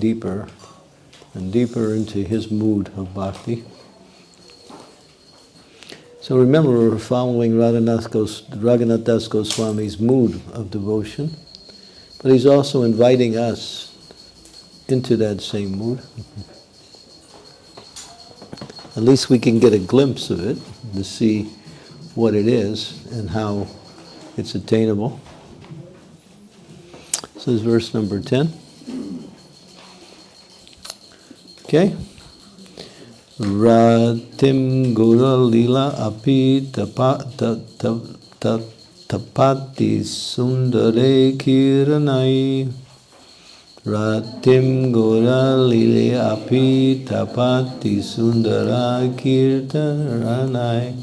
deeper and deeper into his mood of bhakti. So remember, we're following Raghunath Das Goswami's mood of devotion, but he's also inviting us into that same mood. At least we can get a glimpse of it to see what it is and how it's attainable. So this is verse number 10. Okay. Ratim Gura Lila Api Tapati Sundare Kiranai. Ratim Gura Lila Api Tapati Sundara Kirtananai.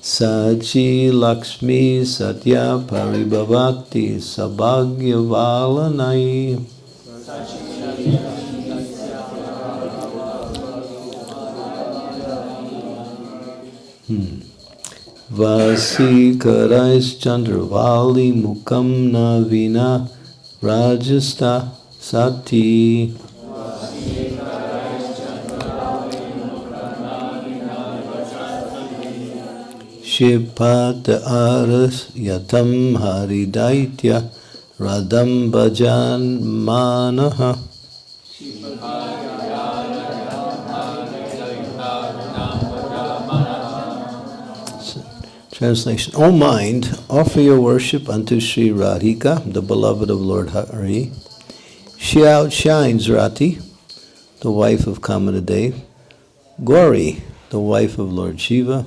Sachi Lakshmi Satya Paribhavati Sabhagya Valanai. Vasikarais Chandravali Mukam Navina Rajastha Sati. Shipata Aras Yatam Haridaitya Radam Bhajan Manaha. Translation. O mind, offer your worship unto Sri Radhika, the beloved of Lord Hari. She outshines Rati, the wife of Kamadev, Gauri, the wife of Lord Shiva,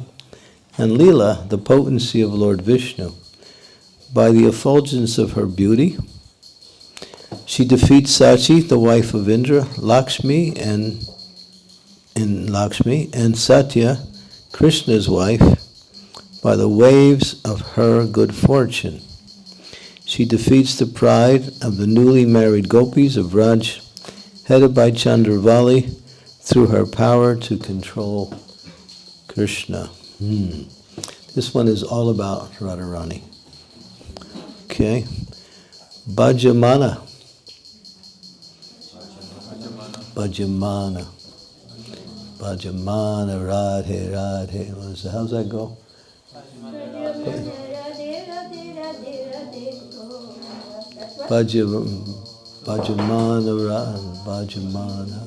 and Leela, the potency of Lord Vishnu. By the effulgence of her beauty, she defeats Sachi, the wife of Indra, Lakshmi, and Satya, Krishna's wife, by the waves of her good fortune. She defeats the pride of the newly married gopis of Vraj, headed by Chandravali, through her power to control Krishna. This one is all about Radharani. Okay. Bhajamana. Bhajamana. Bhajamana Radhe Radhe. How's that go? Bhajamana Bhajamana.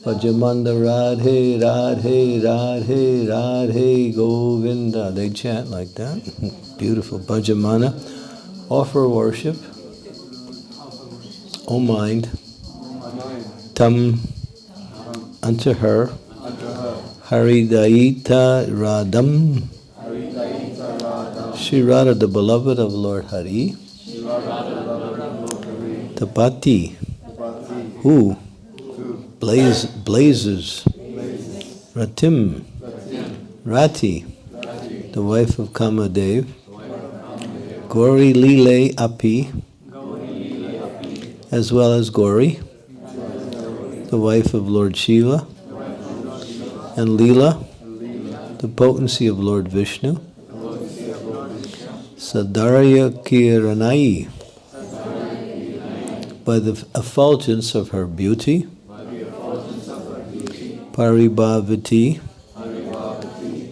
Bhajamana Radhe Radhe Radhe Radhe Govinda. They chant like that. Beautiful. Bhajamana. Offer worship. O mind. Tam. Unto her. Haridaita Radham. Shri Radha, the beloved of Lord Hari. Tapati, who blazes. Ratim, Rati, the wife of Kamadev. Gauri Lile Api, as well as Gauri, the wife of Lord Shiva. And Leela, the potency of Lord Vishnu. Sadarya Kiranai, by the effulgence of her beauty. Paribhavati,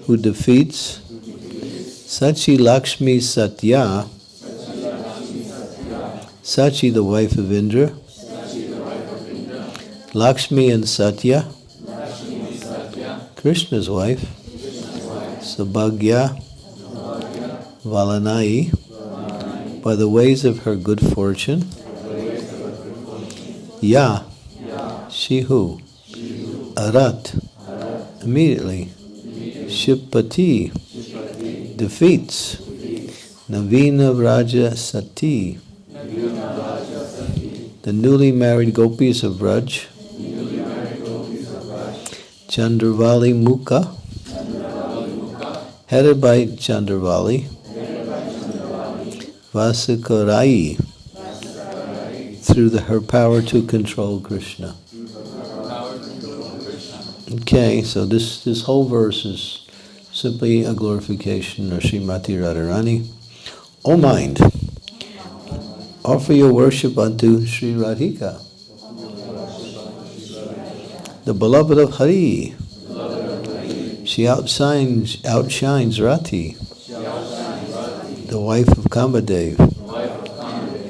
who defeats. Sachi Lakshmi Satya, Sachi, the wife of Indra. Lakshmi and Satya, Krishna's wife. Sabhagya Valanai, by the ways of her good fortune. Ya, she who. Arat, immediately. Shipati, defeats. Navina Vraja Sati, the newly married gopis of Vraj. Chandravali Mukha, headed by Chandravali. Vasikarai, through her power to control Krishna. Okay, so this whole verse is simply a glorification of Srimati Radharani. O mind, Offer your worship unto Sri Radhika, the beloved of Hari. She outshines Rati, the wife of Kamadev.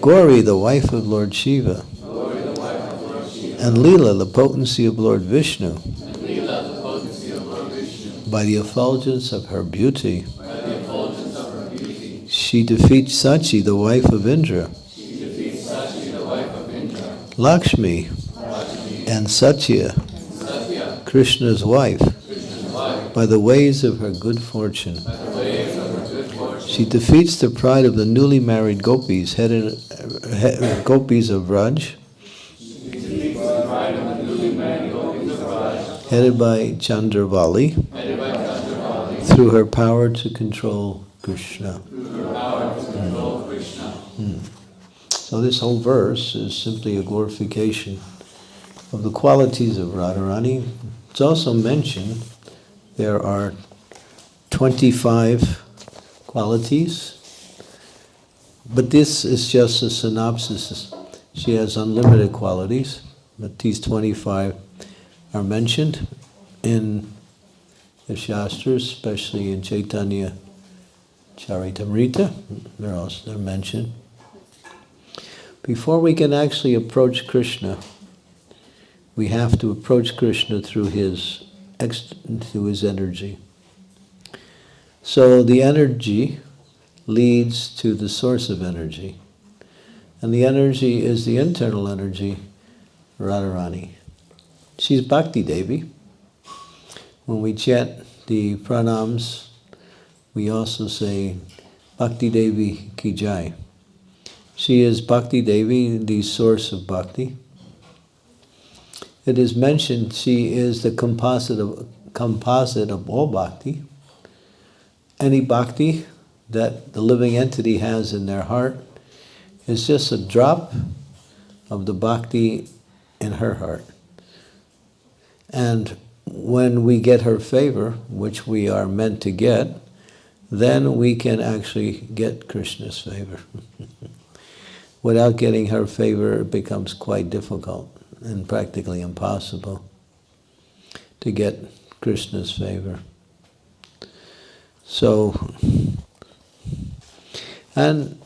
Gauri, the wife of Lord Shiva. And Leela, the potency of Lord Vishnu. By the effulgence of her beauty, she defeats Sachi, the wife of Indra. Lakshmi and Satya, Krishna's wife, by the ways of her good fortune. She defeats the pride of the newly married gopis, gopis of Raj, headed by Candramauli, through her power to control Krishna. So this whole verse is simply a glorification of the qualities of Radharani. It's also mentioned there are 25 qualities, but this is just a synopsis. She has unlimited qualities, but these 25 are mentioned in the Shastras, especially in Chaitanya Charitamrita. They're mentioned. Before we can actually approach Krishna, we have to approach Krishna through his energy. So the energy leads to the source of energy. And the energy is the internal energy, Radharani. She's Bhakti Devi. When we chant the pranams, we also say Bhakti Devi Ki Jai. She is Bhakti Devi, the source of bhakti. It is mentioned she is the composite of all bhakti. Any bhakti that the living entity has in their heart is just a drop of the bhakti in her heart. And when we get her favor, which we are meant to get, then we can actually get Krishna's favor. Without getting her favor, it becomes quite difficult and practically impossible to get Krishna's favor. So, and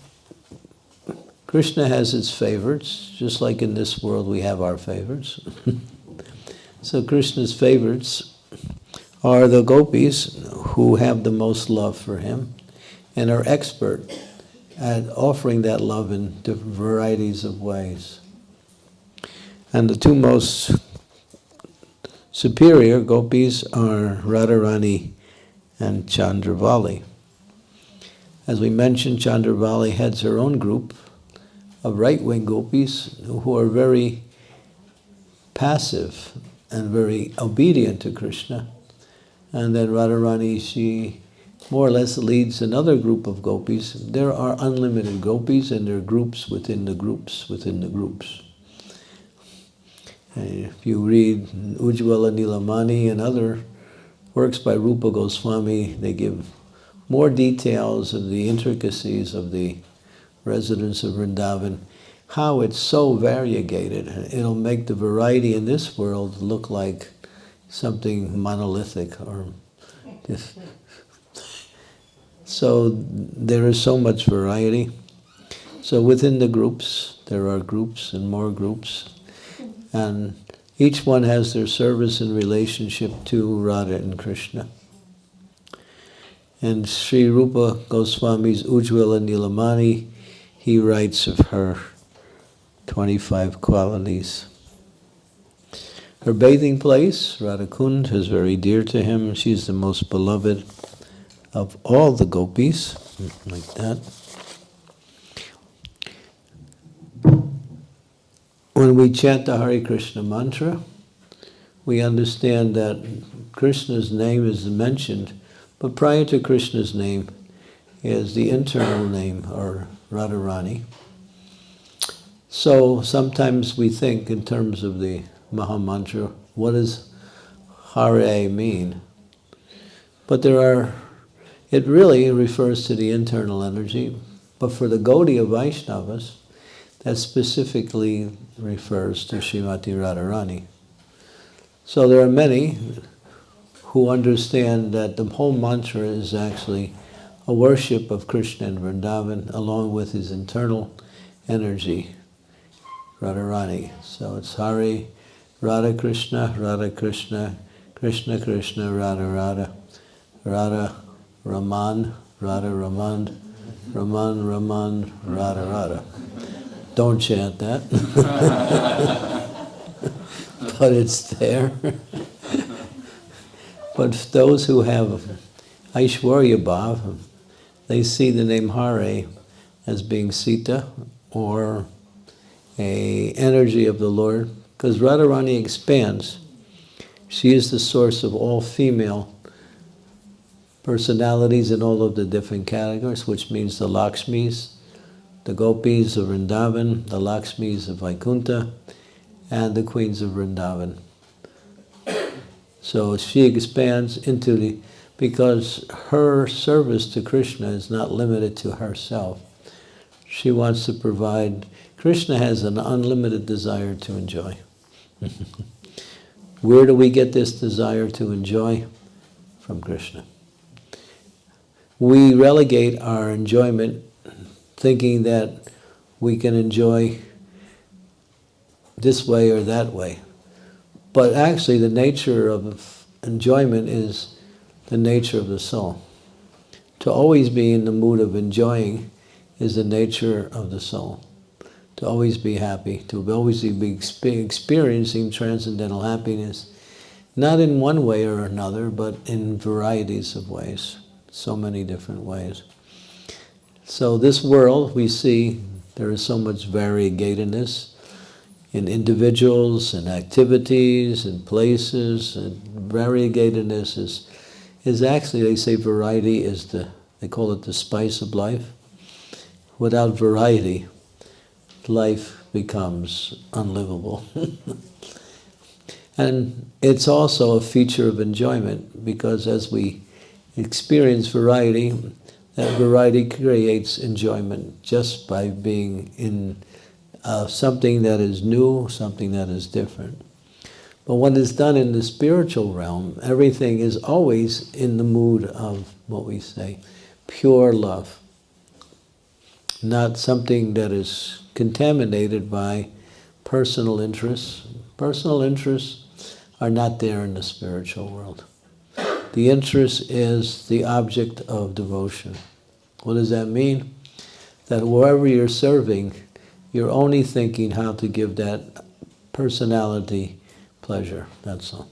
Krishna has his favorites, just like in this world we have our favorites. So Krishna's favorites are the gopis who have the most love for him and are expert at offering that love in different varieties of ways. And the two most superior gopis are Radharani and Candramauli. As we mentioned, Candramauli heads her own group of right-wing gopis who are very passive and very obedient to Krishna. And then Radharani, she more or less leads another group of gopis. There are unlimited gopis, and there are groups within the groups within the groups. And if you read Ujjvala Nilamani and other works by Rupa Goswami, they give more details of the intricacies of the residents of Vrindavan, how it's so variegated. It'll make the variety in this world look like something monolithic or just. So there is so much variety. So within the groups, there are groups and more groups. And each one has their service in relationship to Radha and Krishna. And Sri Rupa Goswami's Ujjvala Nilamani, he writes of her 25 qualities. Her bathing place, Radhakund, is very dear to him. She's the most beloved of all the gopis, like that. When we chant the Hare Krishna mantra, we understand that Krishna's name is mentioned, but prior to Krishna's name is the internal name, or Radharani. So sometimes we think in terms of the Maha Mantra, what does Hare mean? But it really refers to the internal energy. But for the Gaudiya Vaishnavas, that specifically refers to Srimati Radharani. So there are many who understand that the whole mantra is actually a worship of Krishna in Vrindavan along with his internal energy, Radharani. So it's Hare Radha Krishna, Krishna Krishna, Radha Radha, Radha Raman, Radha Raman, Raman Raman, Radha Radha. Don't chant that. But it's there. But those who have Aishwarya Bhav, they see the name Hare as being Sita or a energy of the Lord, because Radharani expands. She is the source of all female personalities in all of the different categories, which means the Lakshmis, the Gopis of Vrindavan, the Lakshmis of Vaikuntha, and the queens of Vrindavan. So she expands into because her service to Krishna is not limited to herself. She wants to provide. Krishna has an unlimited desire to enjoy. Where do we get this desire to enjoy? From Krishna. We relegate our enjoyment thinking that we can enjoy this way or that way. But actually the nature of enjoyment is the nature of the soul. To always be in the mood of enjoying is the nature of the soul. To always be happy, to always be experiencing transcendental happiness, not in one way or another, but in varieties of ways, so many different ways. So this world, we see there is so much variegatedness in individuals and activities and places, and variegatedness is actually, they say variety is they call it the spice of life. Without variety, life becomes unlivable. And it's also a feature of enjoyment, because as we experience variety, that variety creates enjoyment just by being in something that is new, something that is different. But when it's done in the spiritual realm, everything is always in the mood of what we say, pure love. Not something that is contaminated by personal interests. Personal interests are not there in the spiritual world. The interest is the object of devotion. What does that mean? That wherever you're serving, you're only thinking how to give that personality pleasure, that's all.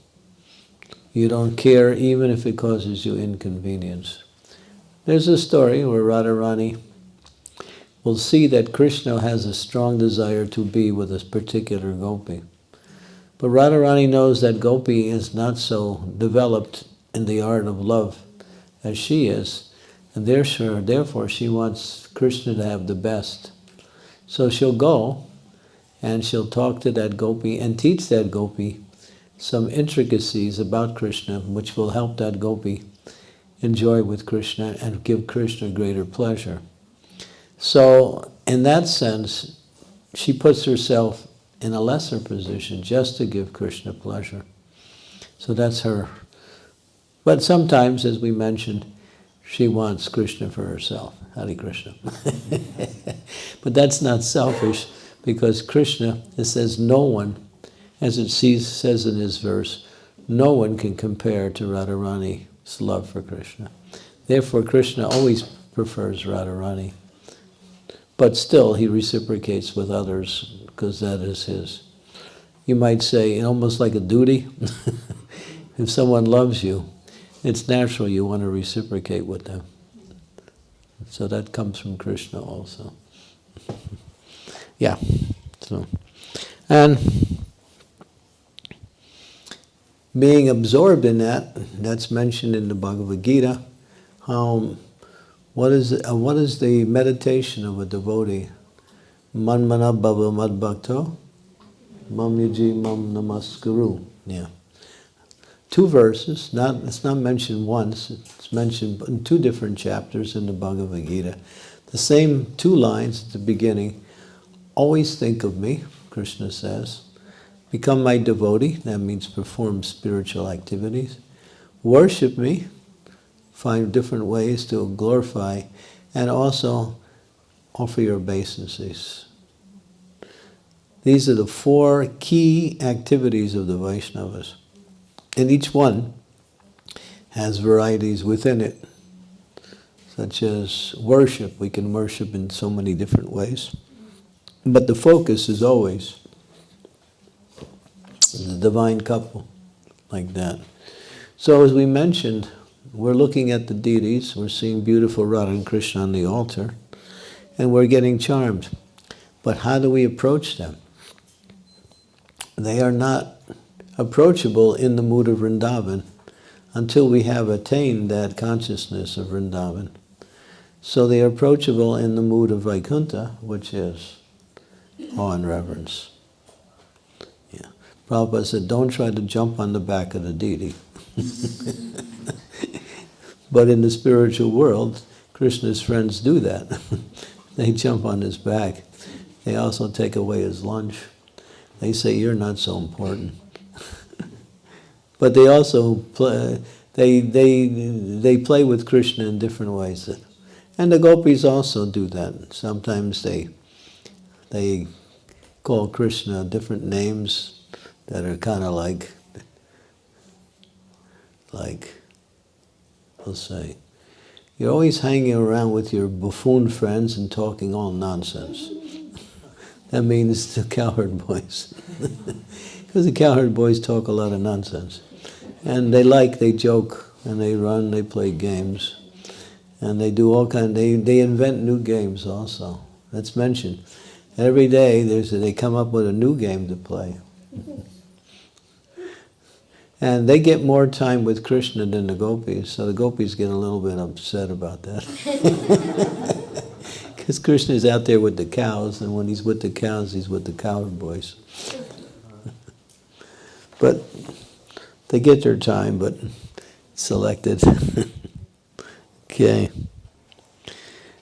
You don't care even if it causes you inconvenience. There's a story where Radharani will see that Krishna has a strong desire to be with a particular gopi. But Radharani knows that gopi is not so developed in the art of love as she is, and therefore she wants Krishna to have the best. So she'll go and she'll talk to that gopi and teach that gopi some intricacies about Krishna, which will help that gopi enjoy with Krishna and give Krishna greater pleasure. So in that sense, she puts herself in a lesser position just to give Krishna pleasure. So that's her. But sometimes, as we mentioned, she wants Krishna for herself. Hare Krishna. But that's not selfish, because Krishna, it says no one, as it says in his verse, no one can compare to Radharani's love for Krishna. Therefore, Krishna always prefers Radharani. But still, he reciprocates with others, because that is his. You might say, almost like a duty. If someone loves you, it's natural you want to reciprocate with them. So that comes from Krishna also. Yeah. So, and being absorbed in that, that's mentioned in the Bhagavad Gita. What is the meditation of a devotee? Manmana bhava madbhakto, mam yuji mam namaskuru. Yeah. 2 verses, it's not mentioned once, it's mentioned in 2 different chapters in the Bhagavad Gita. The same 2 lines at the beginning. Always think of me, Krishna says. Become my devotee, that means perform spiritual activities. Worship me, find different ways to glorify, and also offer your obeisances. These are the 4 key activities of the Vaishnavas. And each one has varieties within it, such as worship. We can worship in so many different ways. But the focus is always the divine couple, like that. So as we mentioned, we're looking at the deities, we're seeing beautiful Radha and Krishna on the altar, and we're getting charmed. But how do we approach them? They are not approachable in the mood of Vrindavan until we have attained that consciousness of Vrindavan. So they are approachable in the mood of Vaikuntha, which is awe and reverence. Yeah. Prabhupada said, don't try to jump on the back of the deity. But in the spiritual world, Krishna's friends do that. They jump on his back. They also take away his lunch. They say, you're not so important. But they also play, they play with Krishna in different ways. And the gopis also do that. Sometimes they call Krishna different names that are kind of like, we'll say, you're always hanging around with your buffoon friends and talking all nonsense. That means the cowherd boys. Because the cowherd boys talk a lot of nonsense. And they joke, and they run, they play games. And they do they invent new games also. That's mentioned. Every day they come up with a new game to play. And they get more time with Krishna than the gopis, so the gopis get a little bit upset about that. Because Krishna is out there with the cows, and when he's with the cows, he's with the cowherd boys. But they get their time, but selected. Okay.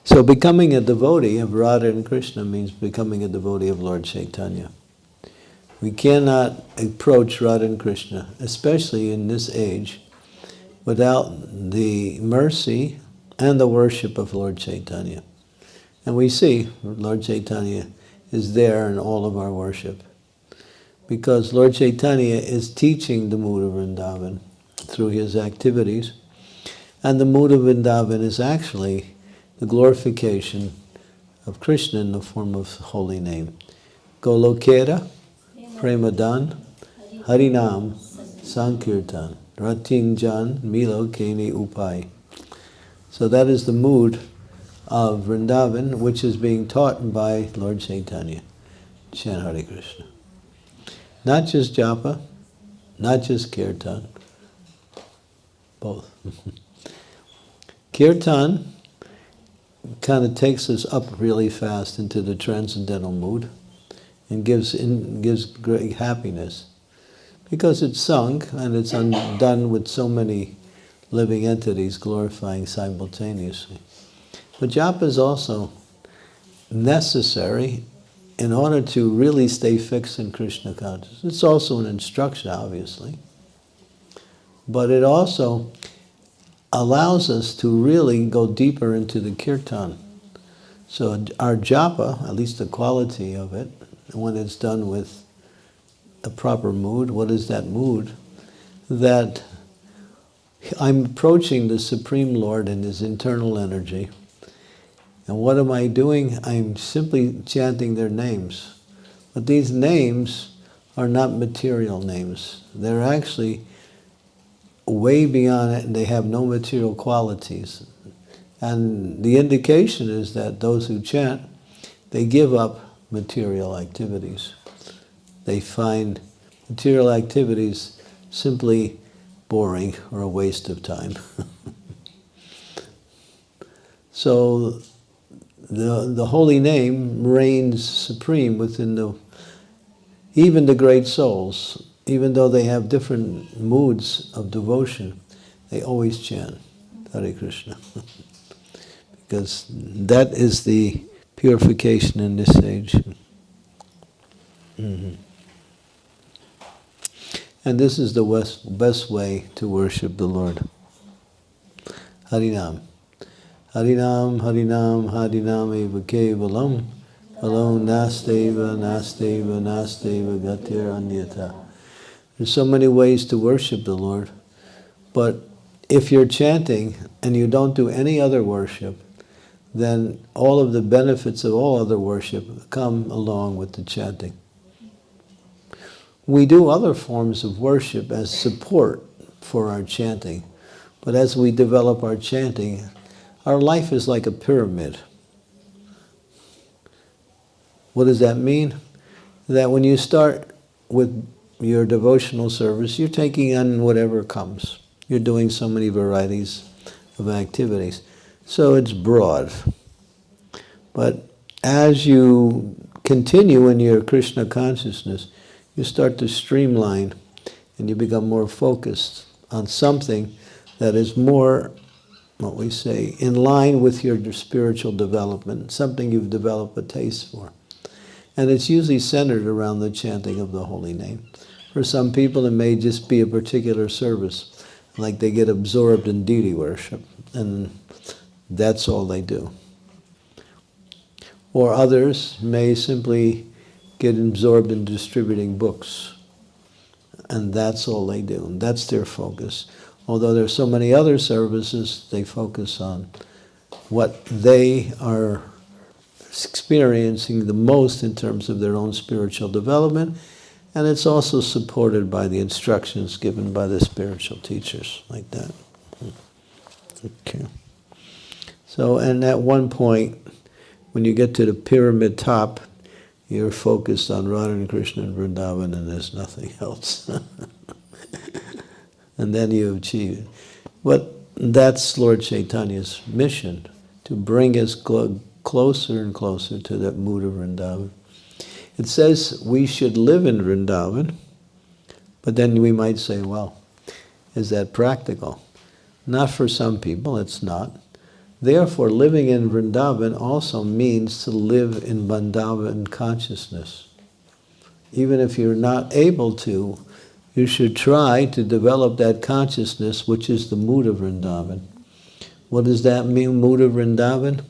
So becoming a devotee of Radha and Krishna means becoming a devotee of Lord Chaitanya. We cannot approach Radha and Krishna, especially in this age, without the mercy and the worship of Lord Chaitanya. And we see Lord Chaitanya is there in all of our worship, because Lord Chaitanya is teaching the mood of Vrindavan through his activities, and the mood of Vrindavan is actually the glorification of Krishna in the form of holy name. Golokera, Premadan, Harinam, Sankirtan, Ratinjan, Milo, Keni, Upai. So that is the mood of Vrindavan, which is being taught by Lord Chaitanya. Chant Hare Krishna. Not just japa, not just kirtan, both. Kirtan kind of takes us up really fast into the transcendental mood and gives great happiness, because it's sung and it's done with so many living entities glorifying simultaneously. But japa is also necessary in order to really stay fixed in Krishna consciousness. It's also an instruction, obviously, but it also allows us to really go deeper into the kirtan. So our japa, at least the quality of it, when it's done with a proper mood, what is that mood? That I'm approaching the Supreme Lord in his internal energy. And what am I doing? I'm simply chanting their names. But these names are not material names. They're actually way beyond it, and they have no material qualities. And the indication is that those who chant, they give up material activities. They find material activities simply boring or a waste of time. So the holy name reigns supreme within even the great souls. Even though they have different moods of devotion, they always chant Hare Krishna. Because that is the purification in this age. Mm-hmm. And this is the best way to worship the Lord. Harinam. Harinam, Harinam, Harinam eva kevalam. Alone nasteva, nasteva, nasteva gatir anyata. There's so many ways to worship the Lord, but if you're chanting and you don't do any other worship, then all of the benefits of all other worship come along with the chanting. We do other forms of worship as support for our chanting, but as we develop our chanting, our life is like a pyramid. What does that mean? That when you start with your devotional service, you're taking on whatever comes. You're doing so many varieties of activities. So it's broad. But as you continue in your Krishna consciousness, you start to streamline and you become more focused on something that is more, what we say, in line with your spiritual development, something you've developed a taste for. And it's usually centered around the chanting of the holy name. For some people, it may just be a particular service, like they get absorbed in deity worship, and that's all they do. Or others may simply get absorbed in distributing books, and that's all they do, and that's their focus. Although there are so many other services, they focus on what they are experiencing the most in terms of their own spiritual development, and it's also supported by the instructions given by the spiritual teachers, like that. Okay. So, and at one point, when you get to the pyramid top, you're focused on Radha and Krishna and Vrindavan, and there's nothing else. And then you achieve it. But that's Lord Chaitanya's mission, to bring us closer and closer to that mood of Vrindavan. It says we should live in Vrindavan, but then we might say, well, is that practical? Not for some people, it's not. Therefore, living in Vrindavan also means to live in Vrindavan consciousness. Even if you're not able to, you should try to develop that consciousness, which is the mood of Vrindavan. What does that mean, mood of Vrindavan?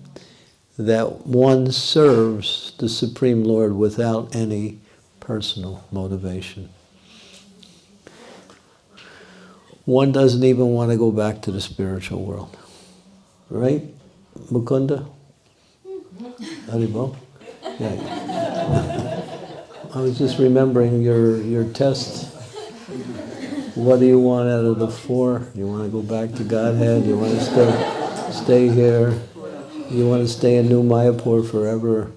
That one serves the Supreme Lord without any personal motivation. One doesn't even want to go back to the spiritual world. Right, Mukunda? Haribo? Yeah. I was just remembering your test. What do you want out of the four? You want to go back to Godhead? You want to stay here? You want to stay in New Mayapur forever?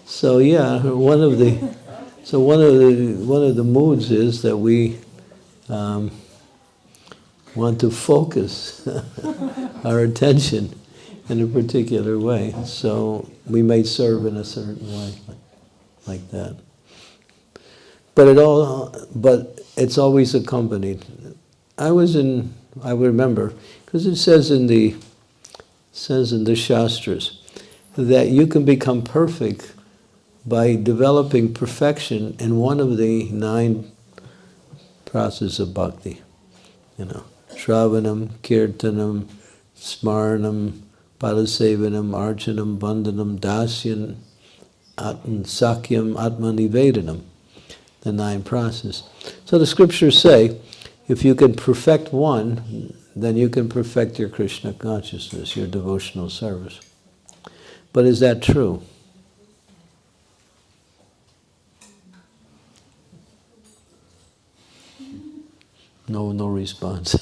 So yeah, one of the moods is that we want to focus our attention in a particular way. So we may serve in a certain way, like that. But it's always accompanied. I remember, because it says in the Shastras that you can become perfect by developing perfection in one of the 9 processes of bhakti. Shravanam, Kirtanam, Smaranam, Padasevanam, Archanam, Bandhanam, Dasyan, Sakyam, Atmanivedanam, the 9 processes. So the scriptures say, if you can perfect one, then you can perfect your Krishna consciousness, your devotional service. But is that true? No response.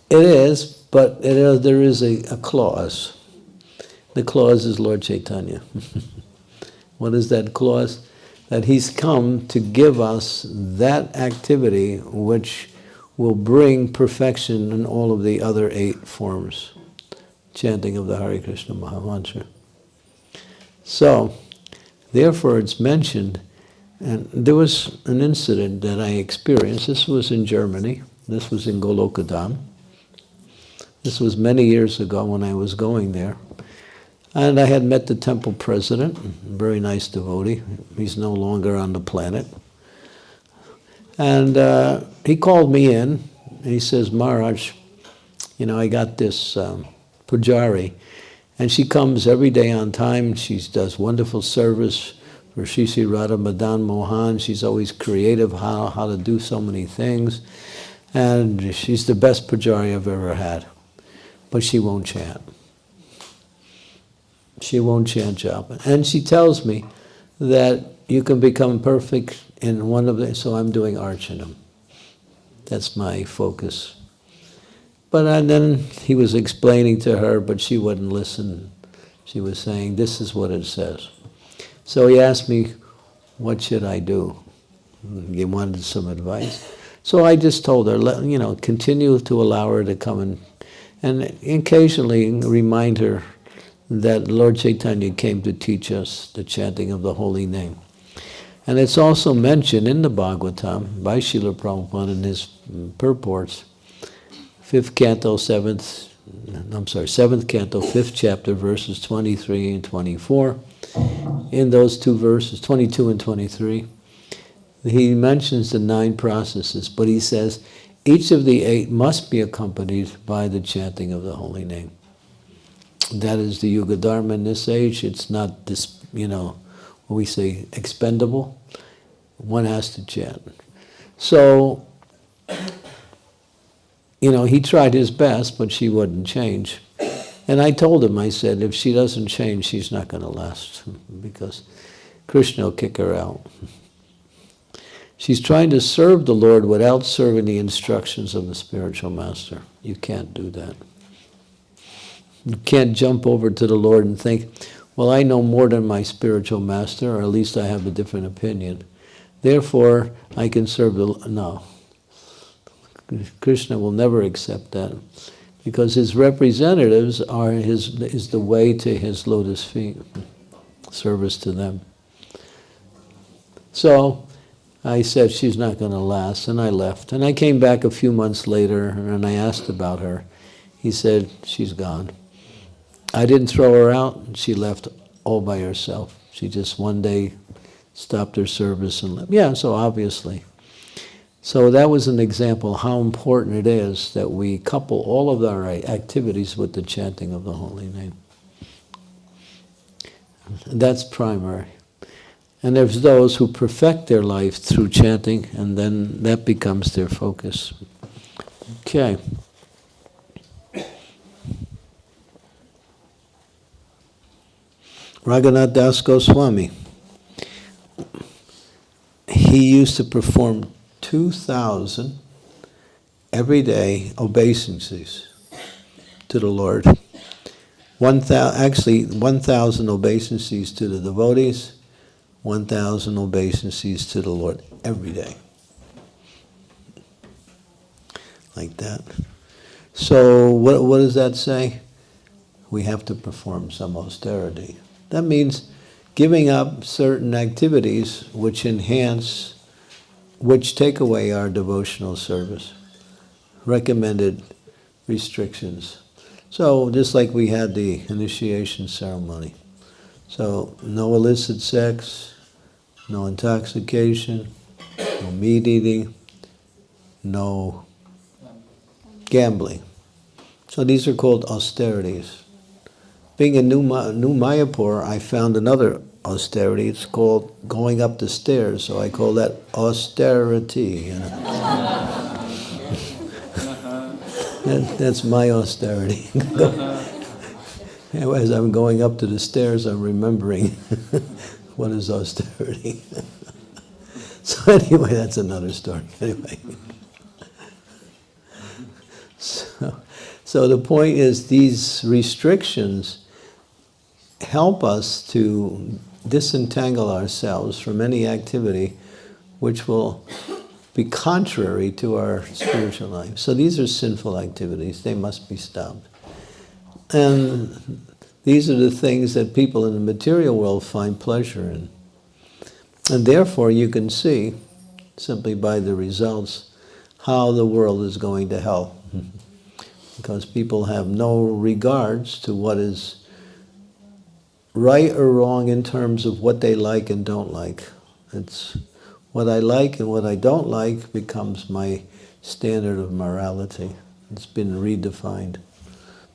It is, but there is a clause. The clause is Lord Chaitanya. What is that clause? That he's come to give us that activity which will bring perfection in all of the other 8 forms, chanting of the Hare Krishna Mahamantra. So, therefore it's mentioned, and there was an incident that I experienced. This was in Germany. This was in Golokadam. This was many years ago when I was going there. And I had met the temple president, a very nice devotee. He's no longer on the planet. And he called me in, and he says, Maharaj, I got this pujari, and she comes every day on time. She does wonderful service for Sri Sri Radha Madan Mohan. She's always creative how to do so many things. And she's the best pujari I've ever had. But she won't chant. She won't chant japa. And she tells me that you can become perfect in one of the, so I'm doing archanam. That's my focus. But then he was explaining to her, but she wouldn't listen. She was saying, this is what it says. So he asked me, what should I do? He wanted some advice. So I just told her, continue to allow her to come and occasionally remind her that Lord Chaitanya came to teach us the chanting of the holy name. And it's also mentioned in the Bhagavatam by Srila Prabhupada in his purports, 7th canto, 5th chapter, verses 23 and 24. In those two verses, 22 and 23, he mentions the 9 processes, but he says each of the 8 must be accompanied by the chanting of the holy name. That is the Yuga Dharma in this age. It's not this, what we say, expendable. One has to chant. So, he tried his best, but she wouldn't change. And I told him, I said, if she doesn't change, she's not going to last, because Krishna will kick her out. She's trying to serve the Lord without serving the instructions of the spiritual master. You can't do that. You can't jump over to the Lord and think, well, I know more than my spiritual master, or at least I have a different opinion. Therefore, I can serve the Lord. No. Krishna will never accept that, because his representatives is the way to his lotus feet, service to them. So I said, she's not going to last, and I left. And I came back a few months later, and I asked about her. He said, she's gone. I didn't throw her out, and she left all by herself. She just one day stopped her service and left. Yeah, so obviously. So that was an example how important it is that we couple all of our activities with the chanting of the holy name. That's primary. And there's those who perfect their life through chanting, and then that becomes their focus. Okay. Raghunath Das Goswami. He used to perform 2,000 everyday obeisances to the Lord. 1,000 obeisances to the devotees, 1,000 obeisances to the Lord every day. Like that. So what does that say? We have to perform some austerity. That means giving up certain activities which take away our devotional service. Recommended restrictions. So just like we had the initiation ceremony. So no illicit sex, no intoxication, no meat eating, no gambling. So these are called austerities. Being in New Mayapur, I found another austerity. It's called going up the stairs, so I call that austerity. That's my austerity. As I'm going up to the stairs, I'm remembering what is austerity. So anyway, that's another story. Anyway. So the point is, these restrictions help us to disentangle ourselves from any activity which will be contrary to our spiritual life. So these are sinful activities. They must be stopped. And these are the things that people in the material world find pleasure in. And therefore you can see, simply by the results, how the world is going to hell. because people have no regards to what is right or wrong in terms of what they like and don't like. It's what I like and what I don't like becomes my standard of morality. It's been redefined.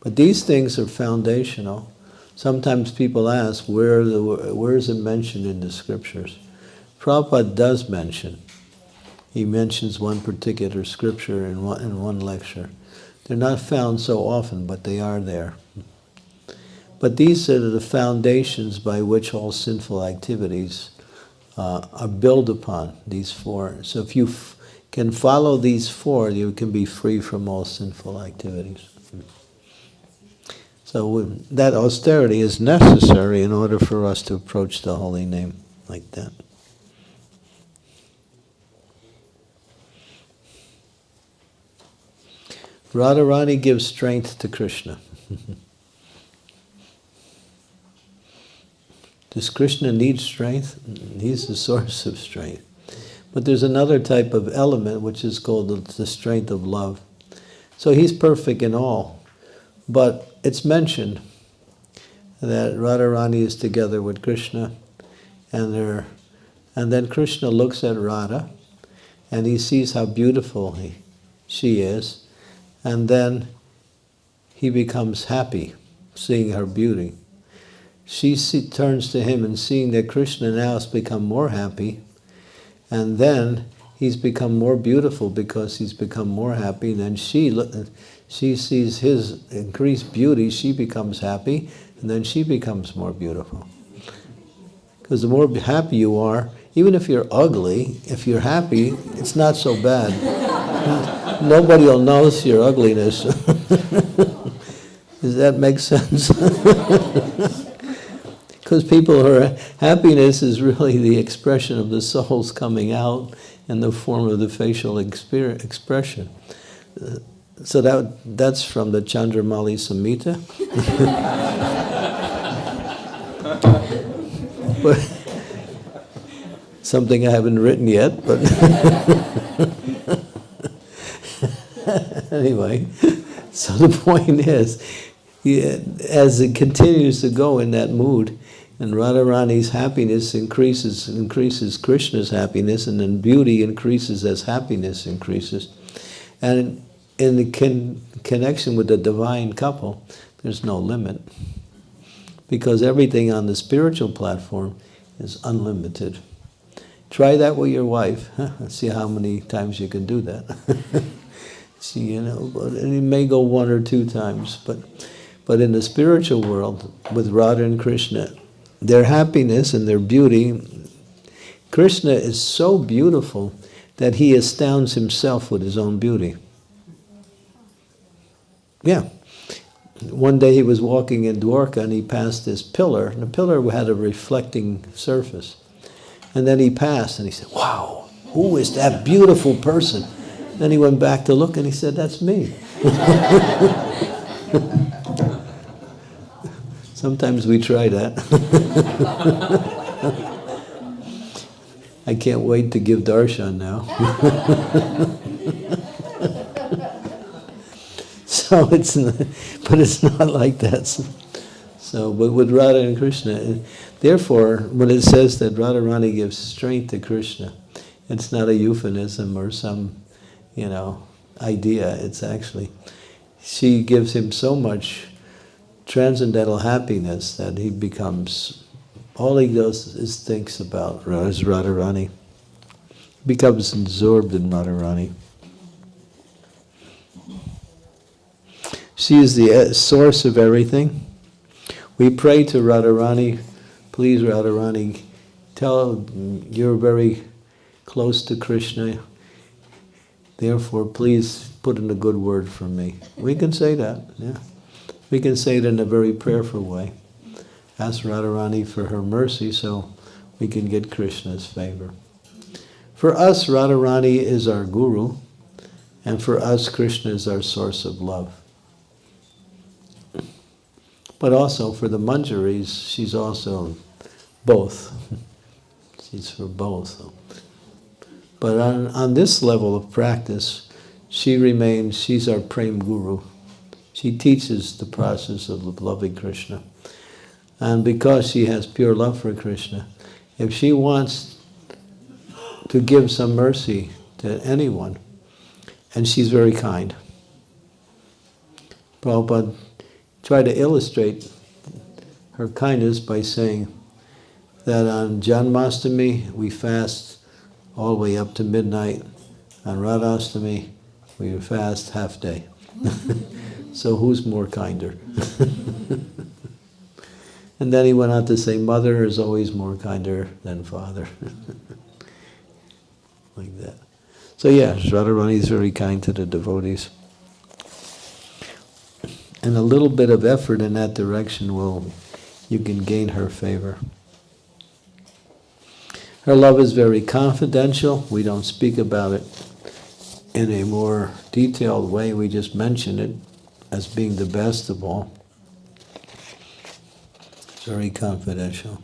But these things are foundational. Sometimes people ask, where is it mentioned in the scriptures? Prabhupada does mention. He mentions one particular scripture in one lecture. They're not found so often, but they are there. But these are the foundations by which all sinful activities are built upon, these four. So if you can follow these four, you can be free from all sinful activities. So that austerity is necessary in order for us to approach the holy name like that. Radharani gives strength to Krishna. Does Krishna need strength? He's the source of strength. But there's another type of element which is called the strength of love. So he's perfect in all. But it's mentioned that Radharani is together with Krishna, and then Krishna looks at Radha, and he sees how beautiful she is, and then he becomes happy seeing her beauty. She turns to him and seeing that Krishna now has become more happy, and then he's become more beautiful because he's become more happy. And then she sees his increased beauty, she becomes happy, and then she becomes more beautiful. Because the more happy you are, even if you're ugly, if you're happy, it's not so bad. Nobody will notice your ugliness. Does that make sense? Because happiness is really the expression of the soul's coming out in the form of the facial expression. So that's from the Candramauli Samhita. But something I haven't written yet, but anyway, so the point is, as it continues to go in that mood, and Radharani's happiness increases Krishna's happiness, and then beauty increases as happiness increases. And in the connection with the divine couple, there's no limit. Because everything on the spiritual platform is unlimited. Try that with your wife. See how many times you can do that. See, but it may go one or two times. But in the spiritual world, with Radha and Krishna, their happiness and their beauty, Krishna is so beautiful that he astounds himself with his own beauty. Yeah. One day he was walking in Dwarka and he passed this pillar, and the pillar had a reflecting surface. And then he passed and he said, "Wow, who is that beautiful person?" Then he went back to look and he said, "That's me." Sometimes we try that. I can't wait to give darshan now. So it's not like that. So, but with Radha and Krishna, therefore, when it says that Radharani gives strength to Krishna, it's not a euphemism or some, idea. It's actually, she gives him so much transcendental happiness that he becomes, all he does is thinks about is Radharani. Becomes absorbed in Radharani. She is the source of everything. We pray to Radharani, please Radharani, tell you're very close to Krishna, therefore please put in a good word for me. We can say that, yeah. We can say it in a very prayerful way. Ask Radharani for her mercy so we can get Krishna's favor. For us, Radharani is our guru, and for us, Krishna is our source of love. But also for the Manjaris, she's also both. She's for both. But on this level of practice, she's our Prem Guru. She teaches the process of loving Krishna. And because she has pure love for Krishna, if she wants to give some mercy to anyone, and she's very kind. Prabhupada tried to illustrate her kindness by saying that on Janmashtami we fast all the way up to midnight. On Radhastami we fast half day. So who's more kinder? And then he went on to say, mother is always more kinder than father. Like that. So yeah, Radharani is very kind to the devotees. And a little bit of effort in that direction you can gain her favor. Her love is very confidential. We don't speak about it in a more detailed way. We just mention it as being the best of all. It's very confidential.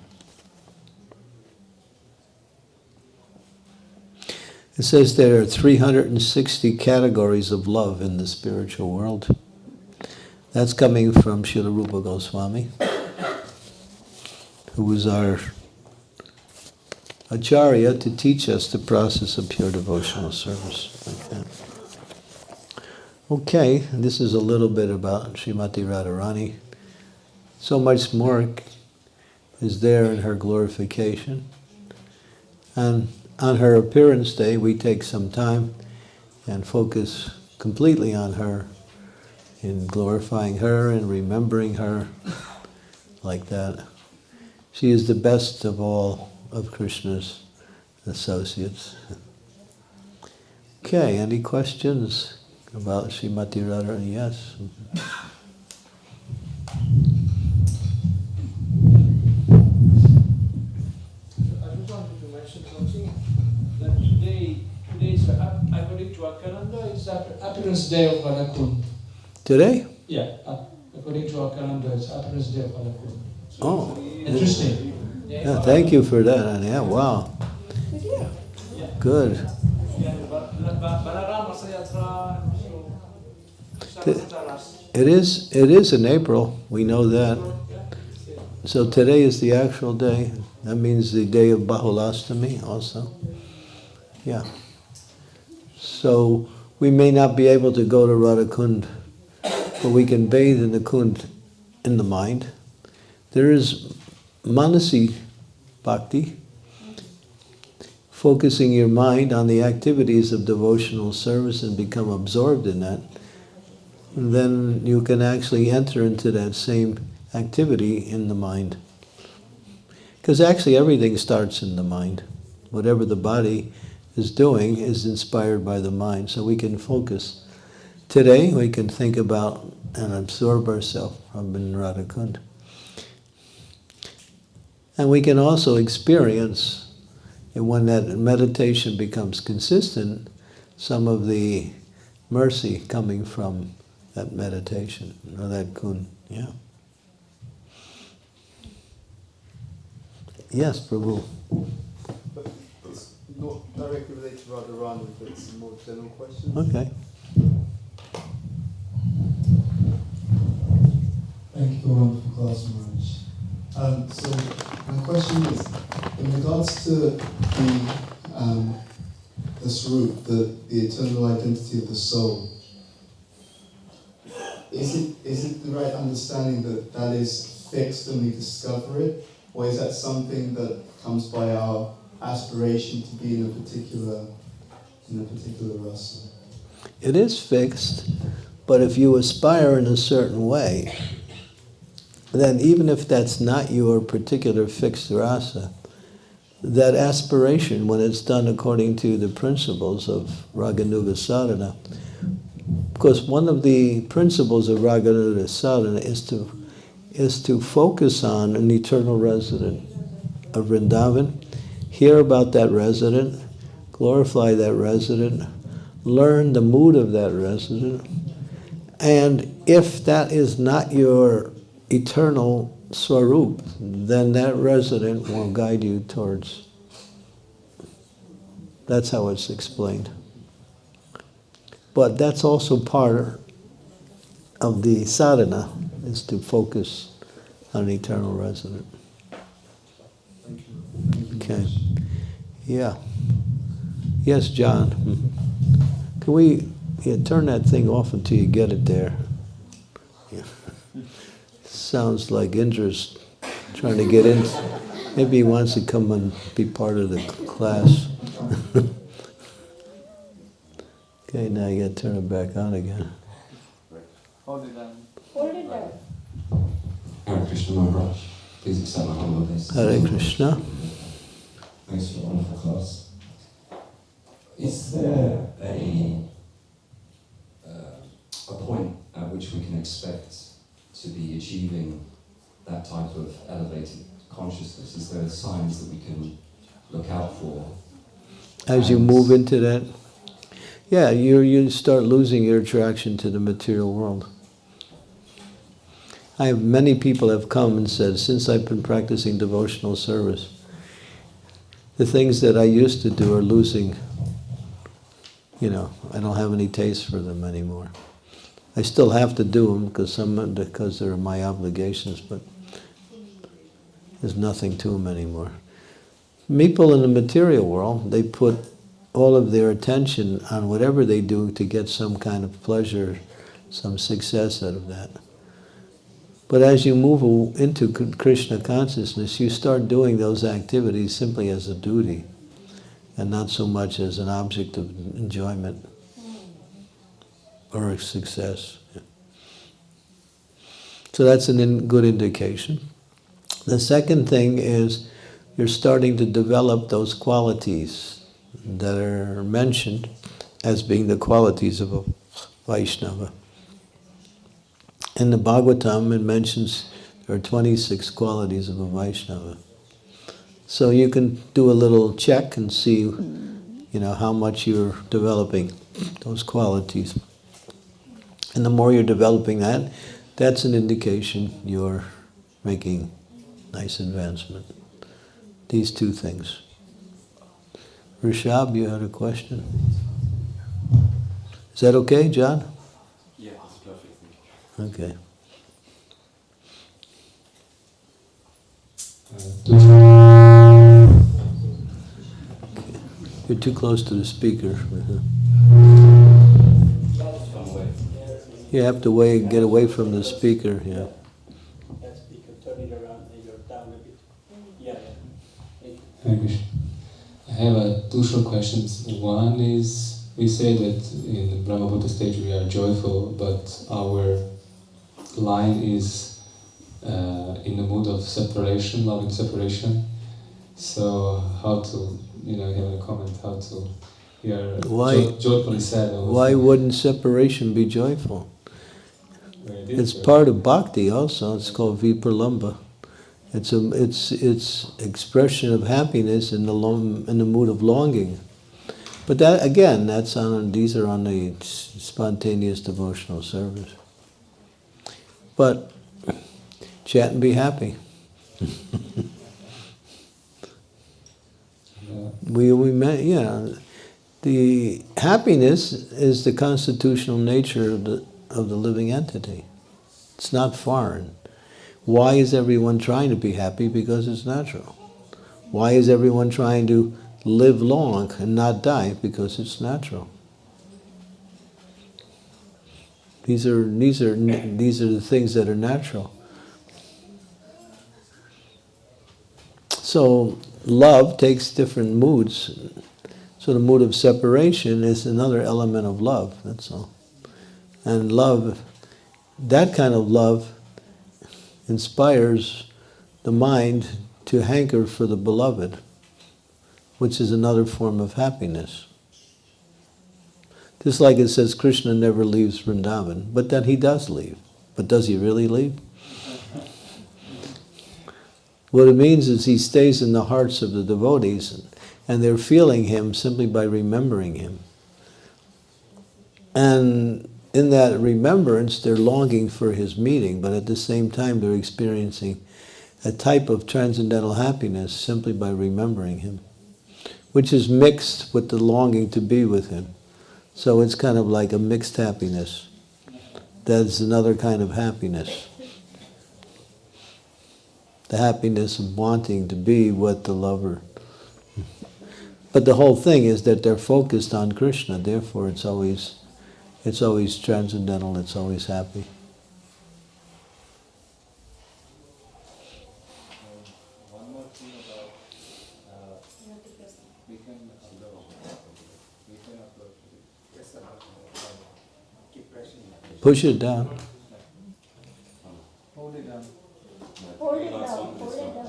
It says there are 360 categories of love in the spiritual world. That's coming from Srila Rupa Goswami, who was our Acharya to teach us the process of pure devotional service. Like that. Okay, this is a little bit about Srimati Radharani. So much more is there in her glorification. And on her appearance day, we take some time and focus completely on her, in glorifying her and remembering her, like that. She is the best of all of Krishna's associates. Okay, any questions about Srimati Radharani? Yes. I just wanted to mention something. That today is, according to our calendar, it's Appearance Day of Radhakund. Today? Yeah, according to our calendar, it's Appearance Day of Radhakund. So Oh. interesting. Yeah, thank you for that. Yeah, wow. Yeah. Good. It is in April, we know that. So today is the actual day. That means the day of Bahulastami also. Yeah. So we may not be able to go to Radhakund, but we can bathe in the Kund in the mind. There is Manasi Bhakti, focusing your mind on the activities of devotional service and become absorbed in that. And then you can actually enter into that same activity in the mind. Because actually everything starts in the mind. Whatever the body is doing is inspired by the mind. So we can focus. Today we can think about and absorb ourselves from in Radhakund. And we can also experience, and when that meditation becomes consistent, some of the mercy coming from that meditation, or that kun, yeah. Yes, Prabhu. But it's not directly related to Radharani, but it's a more general question. Okay. Thank you for a wonderful class, Maharaj. So my question is, in regards to the Swarup, the eternal identity of the soul, is it the right understanding that is fixed and we discover it, or is that something that comes by our aspiration to be in a particular rasa? It is fixed, but if you aspire in a certain way, then even if that's not your particular fixed rasa, that aspiration, when it's done according to the principles of Raganuga sadhana, because one of the principles of Raganuga sadhana is to focus on an eternal resident of Vrindavan, hear about that resident, glorify that resident, learn the mood of that resident, and if that is not your eternal Swarup, then that resident will guide you towards. That's how it's explained. But that's also part of the sadhana is to focus on an eternal resident. Thank you. Okay. Yeah. Yes, John. Can we turn that thing off until you get it there? Yeah. Sounds like Indra's trying to get in. Maybe he wants to come and be part of the class. Okay, now you got to turn it back on again. Hold it down. Hold it down. Hare Krishna Maharaj, please accept my humble obeisance. Hare Krishna. Thanks for the wonderful class. Is there a point at which we can expect to be achieving that type of elevated consciousness? Is there signs that we can look out for? As you move into that, yeah, you start losing your attraction to the material world. Many people have come and said, since I've been practicing devotional service, the things that I used to do are losing, I don't have any taste for them anymore. I still have to do them because they're my obligations, but there's nothing to them anymore. People in the material world, they put all of their attention on whatever they do to get some kind of pleasure, some success out of that. But as you move into Krishna consciousness, you start doing those activities simply as a duty and not so much as an object of enjoyment or a success. So that's a good indication. The second thing is you're starting to develop those qualities that are mentioned as being the qualities of a Vaishnava. In the Bhagavatam, it mentions there are 26 qualities of a Vaishnava. So you can do a little check and see, how much you're developing those qualities. And the more you're developing that, that's an indication you're making nice advancement. These two things. Rishabh, you had a question? Is that okay, John? Yeah, that's perfect. Thank you. Okay. You're too close to the speaker. You have to get away from the speaker, yeah. That speaker, turn it around and you're down a bit. Yeah. Hare Krishna. I have two short questions. One is, we say that in the Brahma Buddha stage we are joyful, but our line is in the mood of separation, loving separation. So how to, you have a comment how to, we are joyfully sad. Why wouldn't separation be joyful? It's part of bhakti also. It's called vipralambha. It's expression of happiness in the mood of longing. But that again, these are on the spontaneous devotional service. But chat and be happy. The happiness is the constitutional nature of the living entity. It's not foreign. Why is everyone trying to be happy? Because it's natural. Why is everyone trying to live long and not die? Because it's natural. These are the things that are natural. So love takes different moods. So the mood of separation is another element of love, that's all. And love, that kind of love inspires the mind to hanker for the beloved, which is another form of happiness. Just like it says Krishna never leaves Vrindavan, but then he does leave. But does he really leave? What it means is he stays in the hearts of the devotees, and they're feeling him simply by remembering him. And in that remembrance, they're longing for his meeting, but at the same time, they're experiencing a type of transcendental happiness simply by remembering him, which is mixed with the longing to be with him. So it's kind of like a mixed happiness. that's another kind of happiness. The happiness of wanting to be with the lover. But the whole thing is that they're focused on Krishna, therefore it's always transcendental, it's always happy. One more thing about we can approach it. Keep pressing. Push it down. Hold it down. Hold it down, hold it down.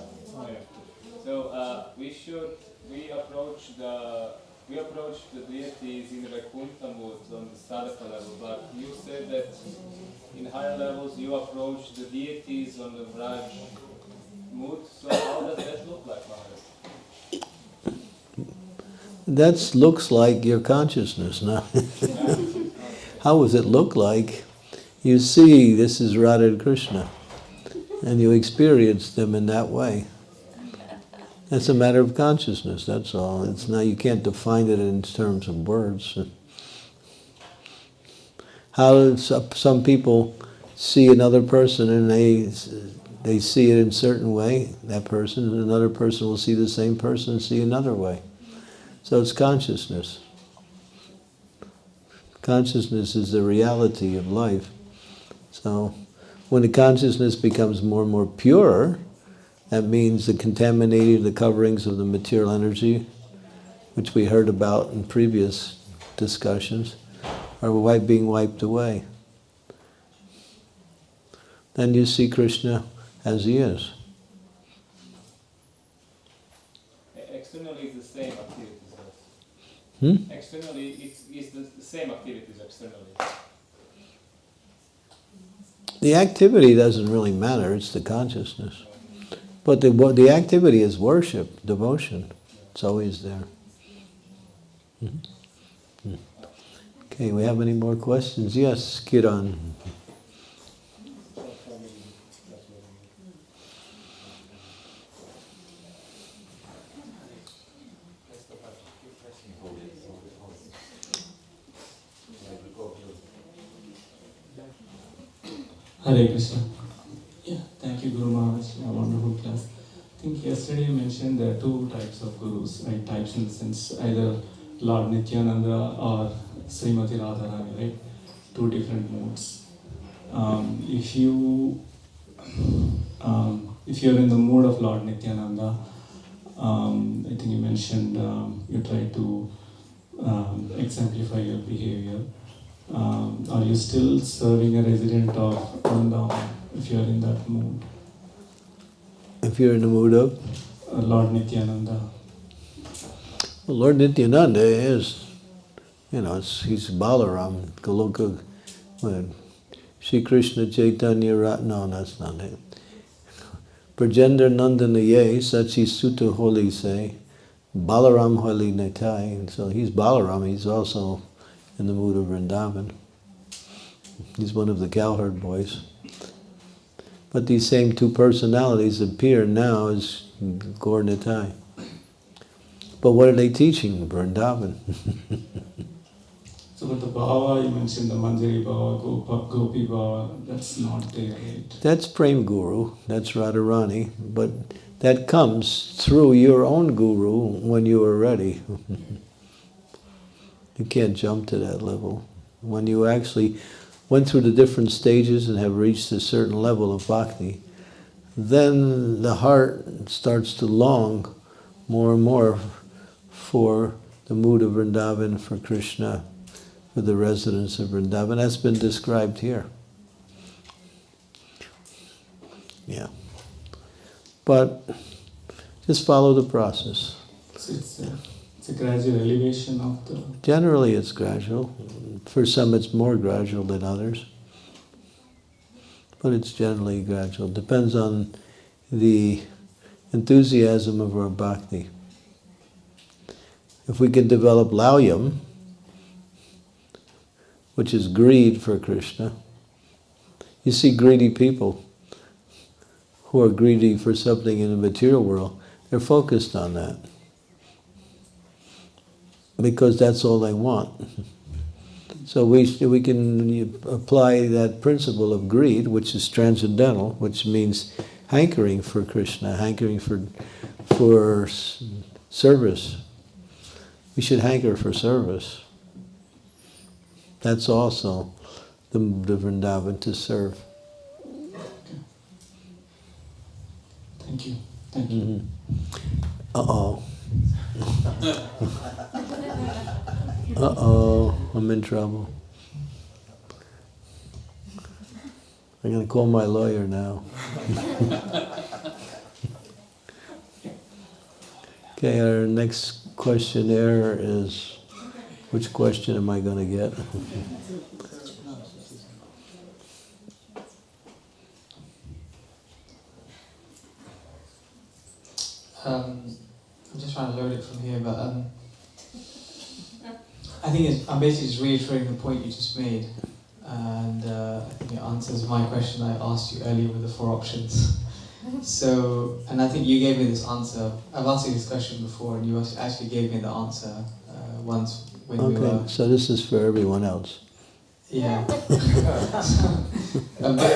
So we approach the deities in Vaikuntha mood on the sadhaka level, but you said that in higher levels you approach the deities on the Braj mood. So how does that look like, Maharaj? That looks like your consciousness now. How does it look like? You see this is Radha and Krishna, and you experience them in that way. It's a matter of consciousness, that's all. It's not, you can't define it in terms of words. How some people see another person and they see it in a certain way, that person, and another person will see the same person and see another way. So it's consciousness. Consciousness is the reality of life. So when the consciousness becomes more and more pure, that means the contaminating the coverings of the material energy, which we heard about in previous discussions, are being wiped away. Then you see Krishna as he is. Externally it's the same activities. Externally it's the same activities externally. The activity doesn't really matter, it's the consciousness. But the activity is worship, devotion. It's always there. Okay, we have any more questions? Yes, Kiran. Hare Krishna. Yeah, thank you, Guru Maharaj. A wonderful class. I think yesterday you mentioned there are two types of gurus, right? Types in the sense either Lord Nityananda or Srimati Radharani, right? Two different modes. If you're in the mood of Lord Nityananda, I think you mentioned you try to exemplify your behavior. Are you still serving a resident of Vrindavan if you are in that mood? If you're in the mood of? Lord Nityananda. Well, Lord Nityananda is, he's Balaram, Goloka, Shri Krishna Chaitanya no, that's not it. Brajendra Nandanaye, Sachi Sutta Holi say, Balaram Holi Nitai. So he's Balaram, he's also in the mood of Vrindavan. He's one of the cowherd boys. But these same two personalities appear now as Gaur Nitai. But what are they teaching? Vrindavan. So with the Bhava, you mentioned the Manjari Bhava, Gopi Bhava, that's not there, right? That's Prem Guru, that's Radharani, but that comes through your own Guru when you are ready. You can't jump to that level. When you actually went through the different stages and have reached a certain level of bhakti, then the heart starts to long more and more for the mood of Vrindavan, for Krishna, for the residents of Vrindavan. That's been described here. Yeah. But just follow the process. It's a gradual elevation of the... Generally it's gradual. For some it's more gradual than others. But it's generally gradual. Depends on the enthusiasm of our bhakti. If we can develop lauyam, which is greed for Krishna, you see greedy people who are greedy for something in the material world, they're focused on that. Because that's all they want. So we can apply that principle of greed, which is transcendental, which means hankering for Krishna, hankering for service. We should hanker for service. That's also the Vrindavan, to serve. Thank you. Thank you. Mm-hmm. Uh-oh. Uh-oh, I'm in trouble. I'm going to call my lawyer now. Okay, our next questionnaire is, which question am I going to get? I'm just trying to load it from here, but I think I'm basically just reiterating the point you just made, and I think it answers my question I asked you earlier with the 4 options. So, and I think you gave me this answer. I've asked you this question before, and you actually gave me the answer once when we were... Okay, so this is for everyone else. Yeah. But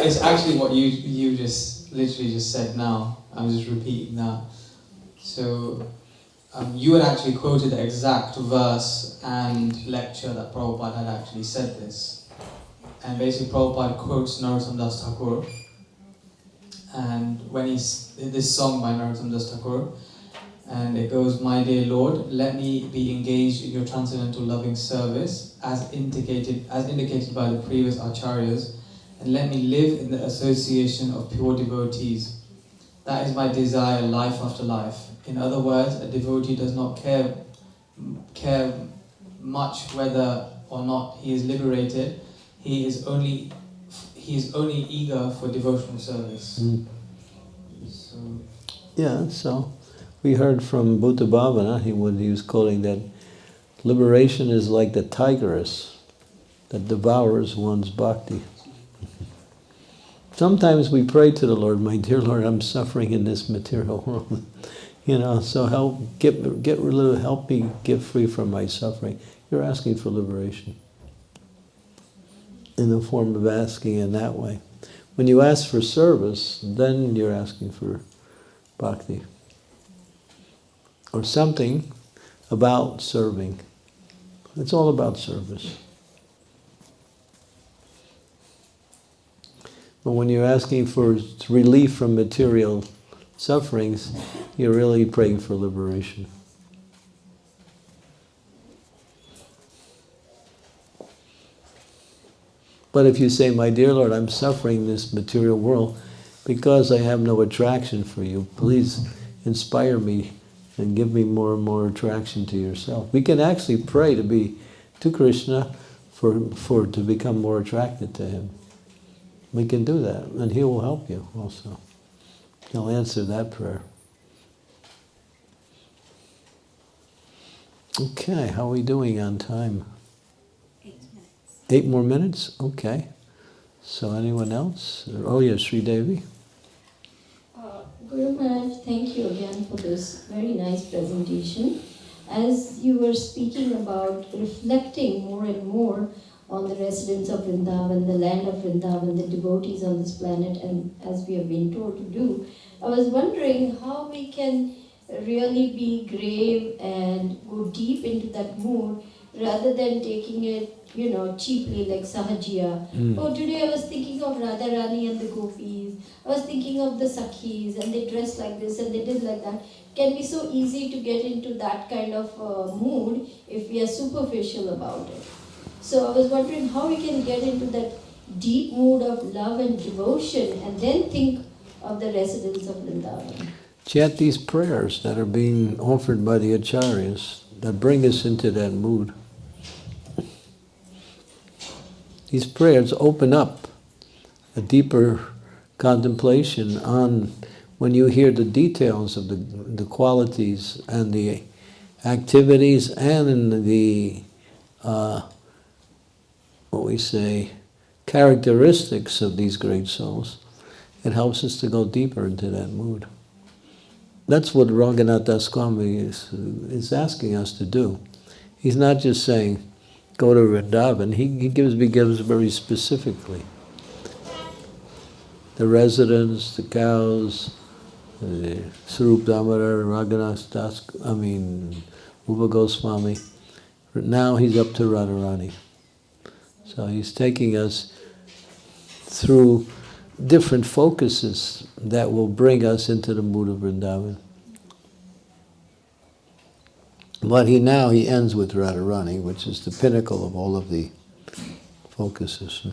it's actually what you just literally just said now. I'm just repeating that. So you had actually quoted the exact verse and lecture that Prabhupada had actually said this. And basically Prabhupada quotes Narottam Das Thakur. And when this song by Narottam Das Thakur, and it goes, "My dear Lord, let me be engaged in your transcendental loving service as indicated by the previous acharyas, and let me live in the association of pure devotees. That is my desire life after life." In other words, a devotee does not care much whether or not he is liberated. He is only eager for devotional service. Mm. So, yeah, so we heard from Bhuta Bhavana, he was quoting that liberation is like the tigress that devours one's bhakti. Sometimes we pray to the Lord, "My dear Lord, I'm suffering in this material world." So help me get free from my suffering. You're asking for liberation in the form of asking in that way. When you ask for service, then you're asking for bhakti. Or something about serving. It's all about service. But when you're asking for relief from material sufferings, you're really praying for liberation. But if you say, "My dear Lord, I'm suffering in this material world because I have no attraction for you, please inspire me and give me more and more attraction to yourself." We can actually pray to Krishna to become more attracted to him. We can do that, and he will help you also. He'll answer that prayer. Okay, how are we doing on time? 8 minutes. 8 more minutes? Okay. So anyone else? Oh yes, Sri Devi. Guru Maharaj, thank you again for this very nice presentation. As you were speaking about reflecting more and more on the residents of Vrindavan, the land of Vrindavan, the devotees on this planet, and as we have been told to do, I was wondering how we can really be grave and go deep into that mood rather than taking it, cheaply like Sahajiya. Oh, today I was thinking of Radharani and the Gopis. I was thinking of the Sakhis, and they dressed like this and they did like that. It can be so easy to get into that kind of mood if we are superficial about it. So I was wondering how we can get into that deep mood of love and devotion and then think of the residents of Vrindavan. Chant these prayers that are being offered by the acharyas that bring us into that mood. These prayers open up a deeper contemplation on when you hear the details of the qualities and the activities and the characteristics of these great souls. It helps us to go deeper into that mood. That's what Raghunath Das Swami is asking us to do. He's not just saying, go to Vrindavan, he gives very specifically. The residents, the cows, the Sarup Damodar, Raghunath Das, Rupa Goswami. Now he's up to Radharani. So he's taking us through different focuses that will bring us into the mood of Vrindavan. But he ends with Radharani, which is the pinnacle of all of the focuses.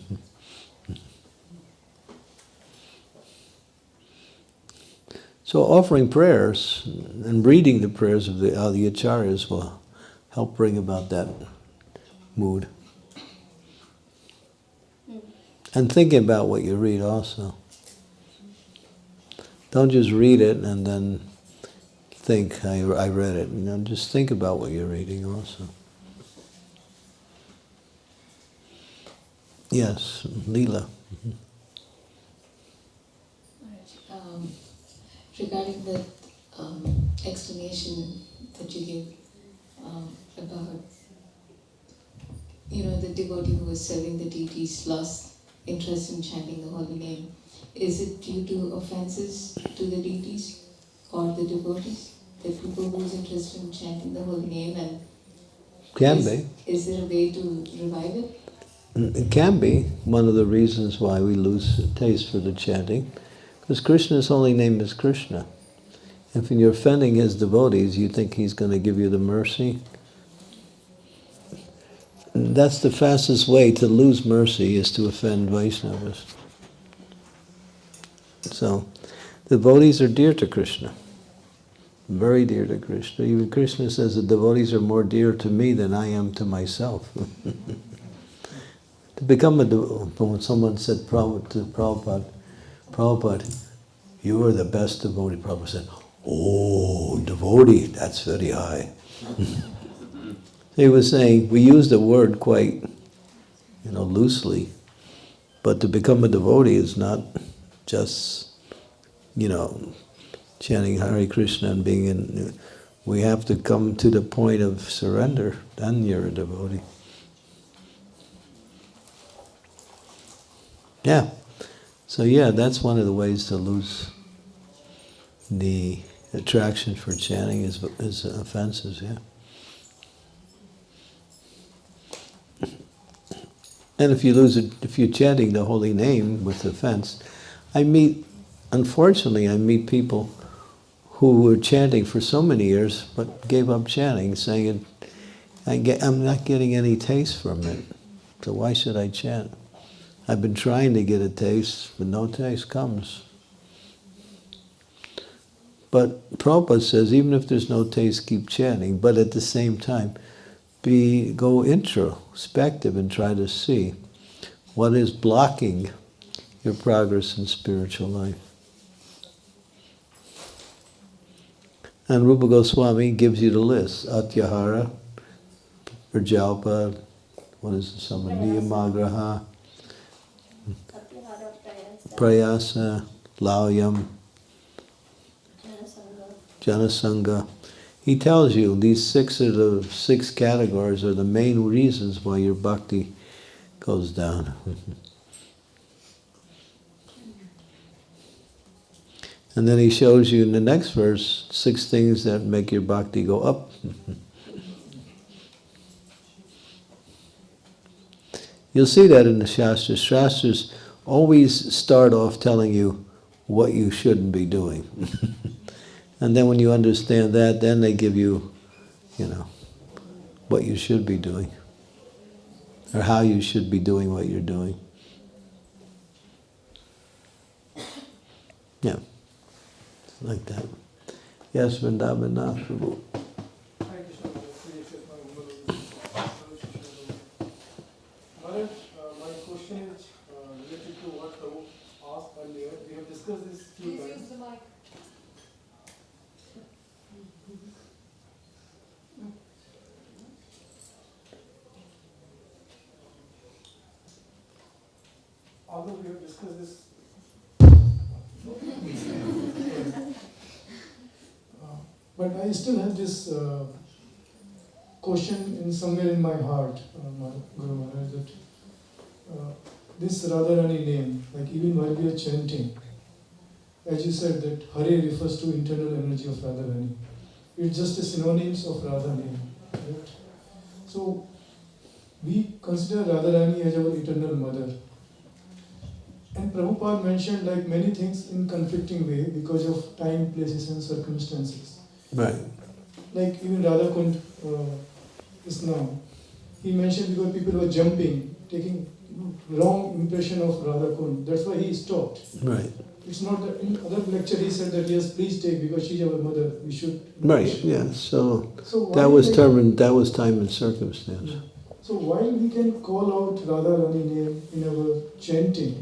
So offering prayers and reading the prayers of the acharyas will help bring about that mood. And thinking about what you read also. Don't just read it and then think, I read it. Just think about what you're reading also. Yes, Leela. Regarding the explanation that you gave about, the devotee who was serving the deities lost interest in chanting the holy name, is it due to offenses to the deities or the devotees? The people lose interest in chanting the holy name, and Can be. Is there a way to revive it? It can be one of the reasons why we lose taste for the chanting. Because Krishna's holy name is Krishna. If you're offending his devotees, you think he's going to give you the mercy? That's the fastest way to lose mercy, is to offend Vaishnavas. So, the devotees are dear to Krishna. Very dear to Krishna. Even Krishna says the devotees are more dear to me than I am to myself. To become a devotee, when someone said to Prabhupada, you are the best devotee. Prabhupada said, oh, devotee, that's very high. He was saying, we use the word quite, loosely, but to become a devotee is not just, chanting Hare Krishna and being in. We have to come to the point of surrender, then you're a devotee. Yeah. So that's one of the ways to lose the attraction for chanting is offenses, And if you're chanting the holy name with offense, unfortunately I meet people who were chanting for so many years but gave up chanting, saying, I'm not getting any taste from it, so why should I chant? I've been trying to get a taste, but no taste comes. But Prabhupada says, even if there's no taste, keep chanting, but at the same time, go introspective and try to see what is blocking your progress in spiritual life. And Rupa Goswami gives you the list: Atyahara, Prajalpa, Niyamagraha, Prayasa, Lauyam, Janasanga. He tells you these 6 categories are the main reasons why your bhakti goes down. And then he shows you in the next verse 6 things that make your bhakti go up. You'll see that in the Shastras. Shastras always start off telling you what you shouldn't be doing. And then when you understand that, then they give you, what you should be doing. Or how you should be doing what you're doing. Yeah. Like that. Yes, Vrindavan Nath Prabhu. Maharaj, my question is related to what Prabhu asked earlier. We have discussed this few times. Please use the mic. Although we have discussed this, but I still have this question in somewhere in my heart, Guru Maharaj, that this Radharani name, like even while we are chanting, as you said that Hare refers to internal energy of Radharani. It's just a synonyms of Radha name. Right? So we consider Radharani as our eternal mother. And Prabhupada mentioned like many things in conflicting way because of time, places and circumstances. Right. Like even Radha Kund is now. He mentioned because people were jumping, taking wrong impression of Radha Kund. That's why he stopped. Right. It's not that in other lecture he said that yes, please take because she's our mother. We should. Right. Yeah. So So that was determined. That was time and circumstance. Yeah. So while we can call out Radharani name in our chanting,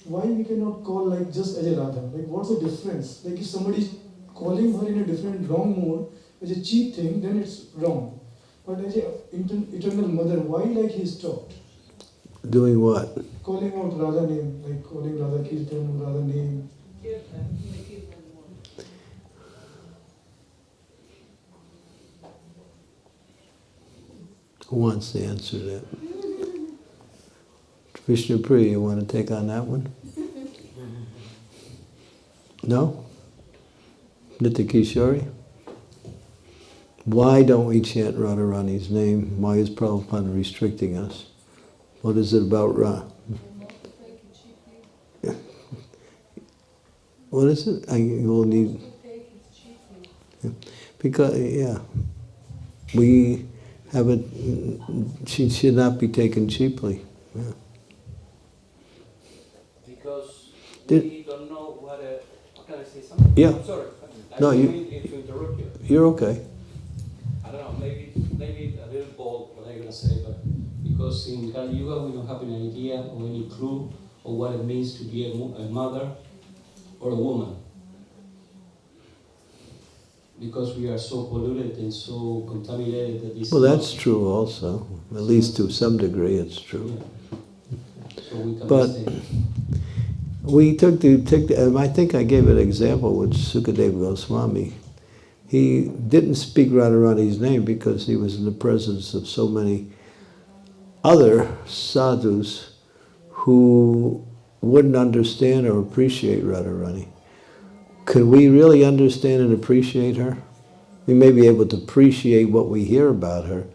why we cannot call like just as a Radha? Like what's the difference? Like if somebody is calling her in a different wrong mode as a cheap thing, then it's wrong. But as a eternal mother, why like he stopped? Doing what? Calling out Radha name, like calling Radha Kirtan, Radha name. Who wants to answer that? Vishnu Priya, you want to take on that one? No? Nitya Kishori? Why don't we chant Radharani's name? Why is Prabhupada restricting us? What is it about Ra? Yeah. What is it? You will need... Yeah. Because, yeah, we have it, she should not be taken cheaply. Yeah. Because we don't know what can I say something? Yeah. I'm sorry. No, I didn't mean to interrupt you. You're okay. I don't know, maybe a little bold what I'm going to say, but because in Kali Yuga we don't have an idea or any clue of what it means to be a mother or a woman. Because we are so polluted and so contaminated that this. Well, that's true also. At least to some degree, it's true. Yeah. So we can but mistake. we I think I gave an example with Sukadeva Goswami. He didn't speak Radharani's name because he was in the presence of so many other sadhus who wouldn't understand or appreciate Radharani. Could we really understand and appreciate her? We may be able to appreciate what we hear about her.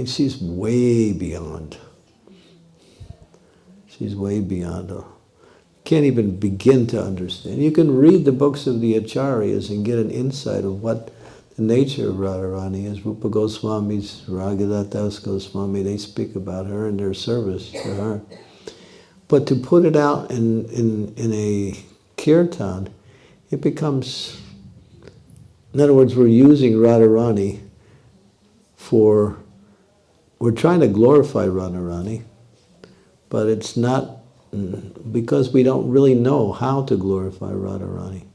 She's way beyond. She's way beyond. Can't even begin to understand. You can read the books of the Acharyas and get an insight of what the nature of Radharani is. Rupa Goswami's, Raghunath Goswami, they speak about her and their service to her. But to put it out in a kirtan, it becomes, in other words, we're using Radharani we're trying to glorify Radharani, but it's not, because we don't really know how to glorify Radharani.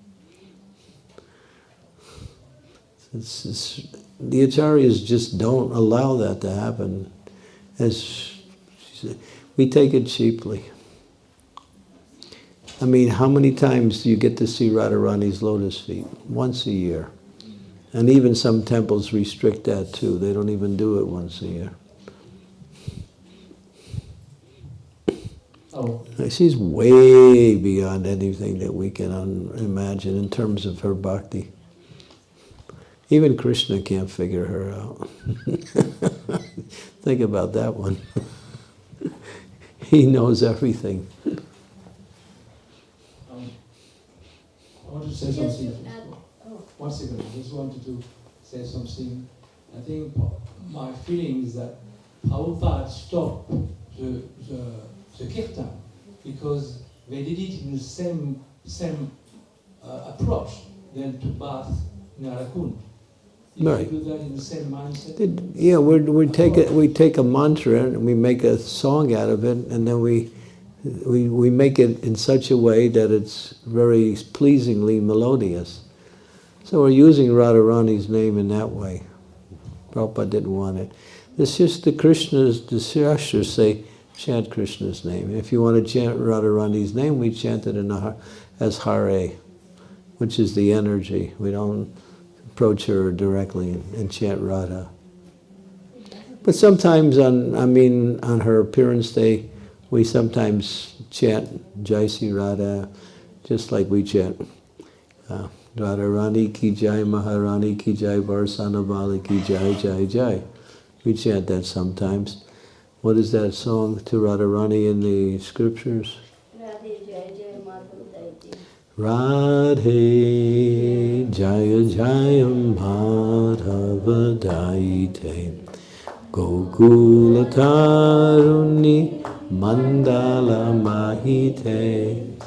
The Acharyas just don't allow that to happen. We take it cheaply. I mean, how many times do you get to see Radharani's lotus feet? Once a year. And even some temples restrict that too. They don't even do it once a year. Oh. She's way beyond anything that we can imagine in terms of her bhakti. Even Krishna can't figure her out. Think about that one. He knows everything. I want to say something. One second, I just wanted to say something. I think my feeling is that Prabhupada stopped the kirtan because they did it in the same approach than to bath in Arakund. Right. Do that in the same mindset. Yeah, we take a mantra and we make a song out of it, and then we make it in such a way that it's very pleasingly melodious. So we're using Radharani's name in that way. Prabhupada didn't want it. It's just the Shastras say, chant Krishna's name. If you want to chant Radharani's name, we chant it as Hare, which is the energy. We don't approach her directly and chant Radha. But sometimes on her appearance day, we sometimes chant Jai Sri Radha, just like we chant Radha Rani ki Jai, Maharani ki Jai, Varsana Bali ki Jai, Jai Jai. We chant that sometimes. What is that song to Radharani in the scriptures? Radhe Jaya Jaya Madhava Daite Gokula Taruni Mandala Mahite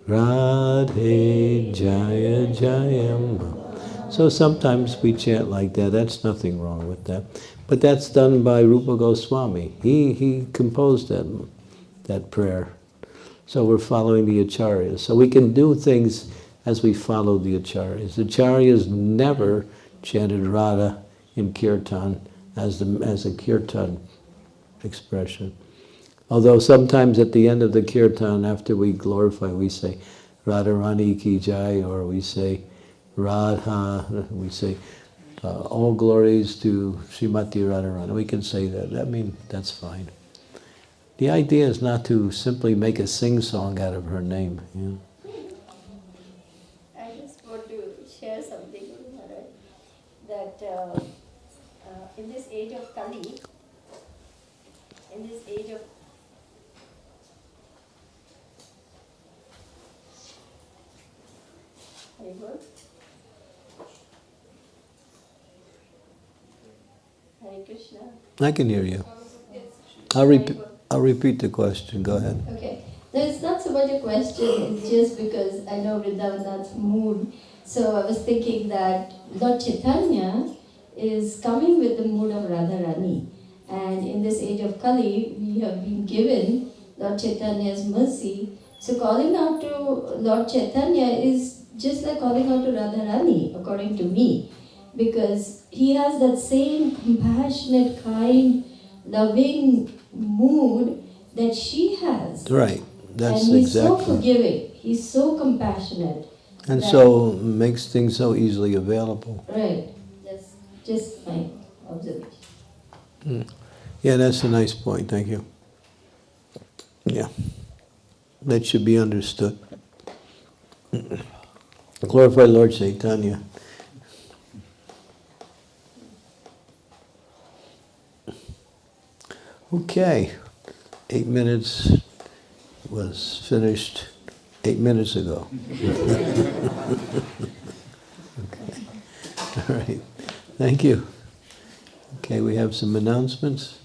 Radhe Jaya Jaya Ma. So sometimes we chant like that. That's nothing wrong with that. But that's done by Rupa Goswami. He composed that prayer. So we're following the acharyas. So we can do things as we follow the acharyas. The acharyas never chanted Radha in kirtan as a kirtan expression. Although sometimes at the end of the kirtan, after we glorify, we say Radharani ki Jai, or we say Radha, we say all glories to Srimati Radharani. We can say that. I mean, that's fine. The idea is not to simply make a sing-song out of her name. Yeah. I just want to share something with Maharaj, that in this age of Kali, in this age of Hare Krishna. I can hear you. I'll repeat the question. Go ahead. Okay. No, it's not so much a question, it's just because I know Vrindavanath's mood. So I was thinking that Lord Chaitanya is coming with the mood of Radharani. And in this age of Kali, we have been given Lord Chaitanya's mercy. So calling out to Lord Chaitanya is just like calling out to Radharani, according to me. Because he has that same compassionate, kind, loving mood that she has. Right. That's and he's exactly. so forgiving. He's so compassionate. And so makes things so easily available. Right. That's just my observation. Yeah, that's a nice point. Thank you. Yeah. That should be understood. Glorify Lord Chaitanya. Okay. 8 minutes was finished 8 minutes ago. Okay. All right. Thank you. Okay, we have some announcements.